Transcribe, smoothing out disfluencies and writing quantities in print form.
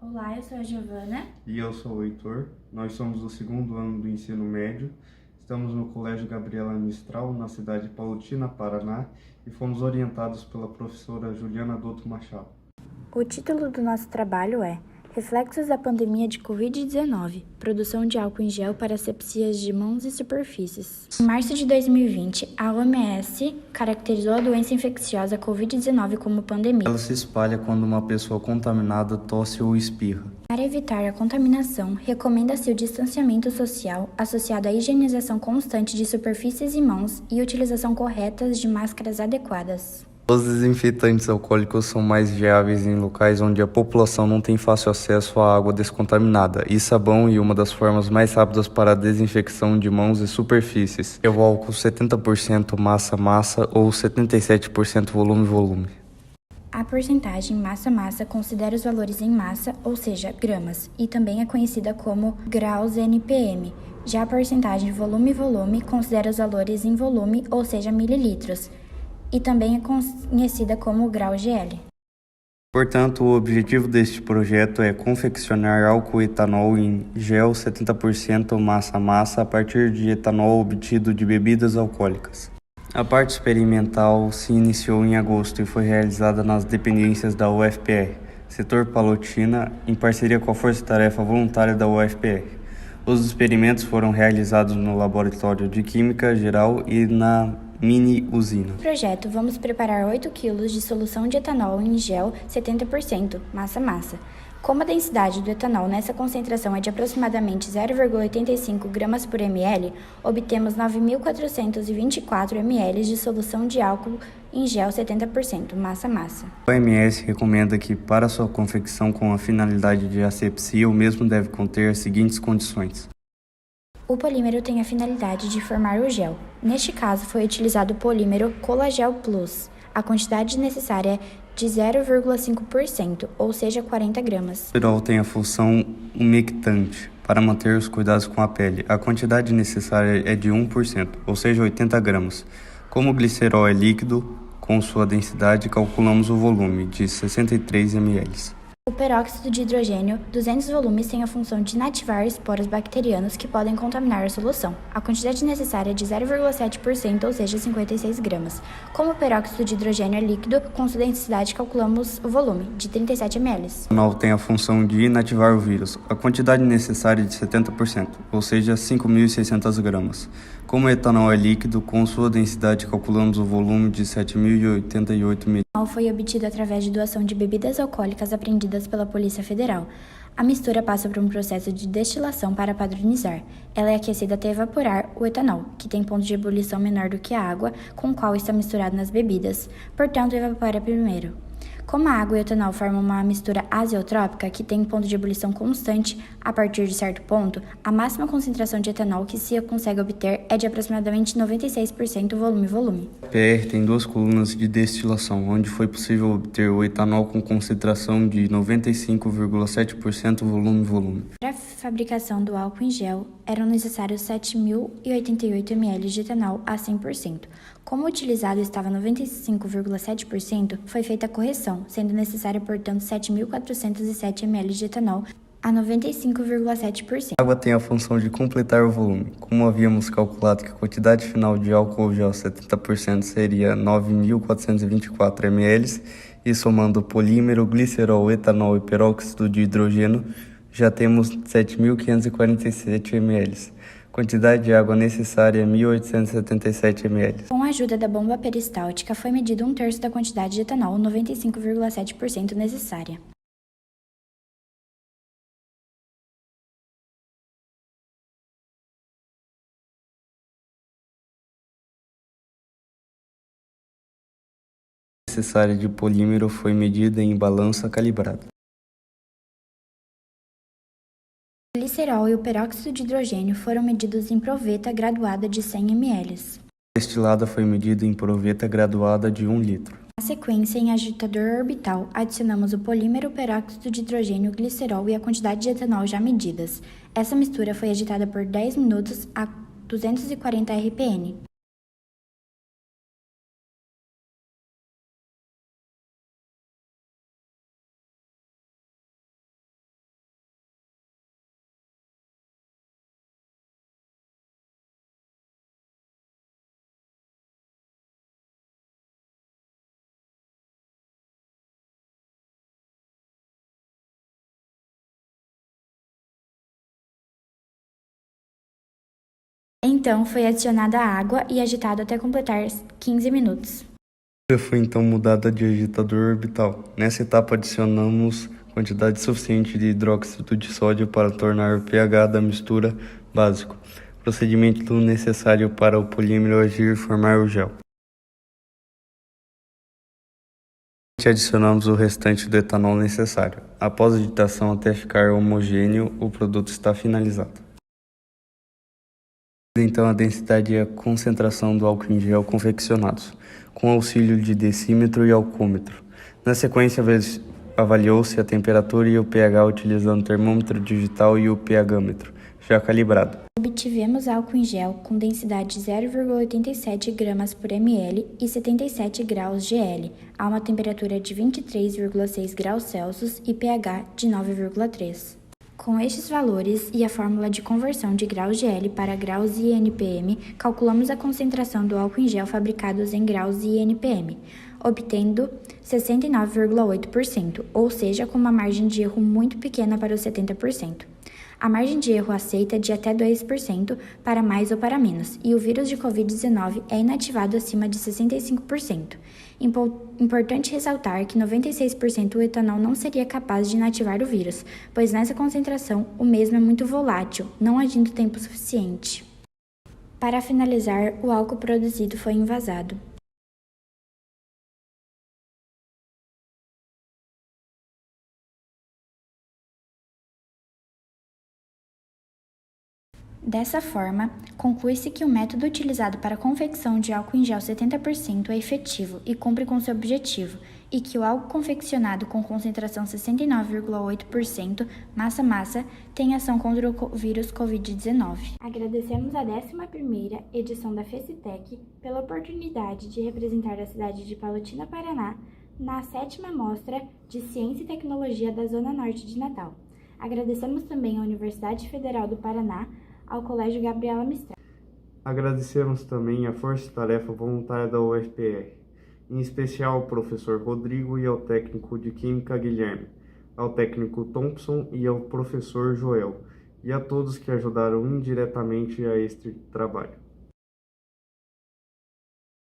Olá, eu sou a Giovana. E eu sou o Heitor. Nós somos do segundo ano do ensino médio. Estamos no Colégio Gabriela Mistral, na cidade de Palotina, Paraná, e fomos orientados pela professora Juliana Dotto Machado. O título do nosso trabalho é Reflexos da pandemia de Covid-19, produção de álcool em gel para asepsias de mãos e superfícies. Em março de 2020, a OMS caracterizou a doença infecciosa Covid-19 como pandemia. Ela se espalha quando uma pessoa contaminada tosse ou espirra. Para evitar a contaminação, recomenda-se o distanciamento social associado à higienização constante de superfícies e mãos e utilização correta de máscaras adequadas. Os desinfetantes alcoólicos são mais viáveis em locais onde a população não tem fácil acesso à água descontaminada, e sabão é uma das formas mais rápidas para a desinfecção de mãos e superfícies. É o álcool 70% massa-massa ou 77% volume-volume. A porcentagem massa-massa considera os valores em massa, ou seja, gramas, e também é conhecida como graus NPM. Já a porcentagem volume-volume considera os valores em volume, ou seja, mililitros, e também é conhecida como grau GL. Portanto, o objetivo deste projeto é confeccionar álcool etanol em gel 70% massa-massa a partir de etanol obtido de bebidas alcoólicas. A parte experimental se iniciou em agosto e foi realizada nas dependências da UFPR, setor Palotina, em parceria com a Força Tarefa Voluntária da UFPR. Os experimentos foram realizados no Laboratório de Química Geral e na mini-usina. No projeto, vamos preparar 8 kg de solução de etanol em gel 70% massa-massa. Como a densidade do etanol nessa concentração é de aproximadamente 0,85 gramas por ml, obtemos 9.424 ml de solução de álcool em gel 70% massa-massa. A OMS recomenda que, para sua confecção com a finalidade de asepsia, o mesmo deve conter as seguintes condições. O polímero tem a finalidade de formar o gel. Neste caso, foi utilizado o polímero Colagel Plus. A quantidade necessária é de 0,5%, ou seja, 40 gramas. O glicerol tem a função umectante para manter os cuidados com a pele. A quantidade necessária é de 1%, ou seja, 80 gramas. Como o glicerol é líquido, com sua densidade, calculamos o volume de 63 ml. O peróxido de hidrogênio 200 volumes tem a função de inativar esporos bacterianos que podem contaminar a solução. A quantidade necessária é de 0,7%, ou seja, 56 gramas. Como o peróxido de hidrogênio é líquido, com sua densidade calculamos o volume, de 37 ml. O etanol tem a função de inativar o vírus. A quantidade necessária é de 70%, ou seja, 5.600 gramas. Como o etanol é líquido, com sua densidade calculamos o volume de 7.088 ml. O etanol foi obtido através de doação de bebidas alcoólicas apreendidas pela Polícia Federal. A mistura passa por um processo de destilação para padronizar. Ela é aquecida até evaporar o etanol, que tem ponto de ebulição menor do que a água com o qual está misturado nas bebidas, portanto evapora primeiro. Como a água e o etanol formam uma mistura azeotrópica que tem ponto de ebulição constante a partir de certo ponto, a máxima concentração de etanol que se consegue obter é de aproximadamente 96% volume-volume. A PR tem duas colunas de destilação, onde foi possível obter o etanol com concentração de 95,7% volume-volume. Para a fabricação do álcool em gel, eram necessários 7.088 ml de etanol a 100%. Como o utilizado estava 95,7%, foi feita a correção, sendo necessário, portanto, 7.407 ml de etanol a 95,7%. A água tem a função de completar o volume. Como havíamos calculado que a quantidade final de álcool gel 70% seria 9.424 ml, e somando polímero, glicerol, etanol e peróxido de hidrogênio, já temos 7.547 ml. Quantidade de água necessária é 1.877 ml. Com a ajuda da bomba peristáltica, foi medido 1/3 da quantidade de etanol, 95,7% necessária. Necessária de polímero foi medida em balança calibrada. O glicerol e o peróxido de hidrogênio foram medidos em proveta graduada de 100 ml. A destilada foi medida em proveta graduada de 1 litro. Na sequência, em agitador orbital, adicionamos o polímero, peróxido de hidrogênio, glicerol e a quantidade de etanol já medidas. Essa mistura foi agitada por 10 minutos a 240 RPM. Então, foi adicionada a água e agitado até completar 15 minutos. Foi então mudada de agitador orbital. Nessa etapa adicionamos quantidade suficiente de hidróxido de sódio para tornar o pH da mistura básico, procedimento necessário para o polímero agir e formar o gel. Adicionamos o restante do etanol necessário. Após a agitação até ficar homogêneo, o produto está finalizado. Então a densidade e a concentração do álcool em gel confeccionados, com auxílio de decímetro e alcômetro. Na sequência, avaliou-se a temperatura e o pH utilizando o termômetro digital e o pHmetro, já calibrado. Obtivemos álcool em gel com densidade 0,87 gramas por ml e 77 graus GL, a uma temperatura de 23,6 graus Celsius e pH de 9,3. Com estes valores e a fórmula de conversão de graus GL para graus INPM, calculamos a concentração do álcool em gel fabricados em graus INPM, obtendo 69,8%, ou seja, com uma margem de erro muito pequena para os 70%. A margem de erro aceita é de até 2% para mais ou para menos, e o vírus de Covid-19 é inativado acima de 65%. Importante ressaltar que 96% o etanol não seria capaz de inativar o vírus, pois nessa concentração o mesmo é muito volátil, não agindo tempo suficiente. Para finalizar, o álcool produzido foi envasado. Dessa forma, conclui-se que o método utilizado para a confecção de álcool em gel 70% é efetivo e cumpre com seu objetivo, e que o álcool confeccionado com concentração 69,8% massa-massa tem ação contra o vírus Covid-19. Agradecemos a 11ª edição da FECITEC pela oportunidade de representar a cidade de Palotina, Paraná, na 7ª Mostra de Ciência e Tecnologia da Zona Norte de Natal. Agradecemos também à Universidade Federal do Paraná, ao Colégio Gabriela Mistral. Agradecemos também à Força Tarefa Voluntária da UFPR, em especial ao professor Rodrigo e ao técnico de Química Guilherme, ao técnico Thompson e ao professor Joel, e a todos que ajudaram indiretamente a este trabalho.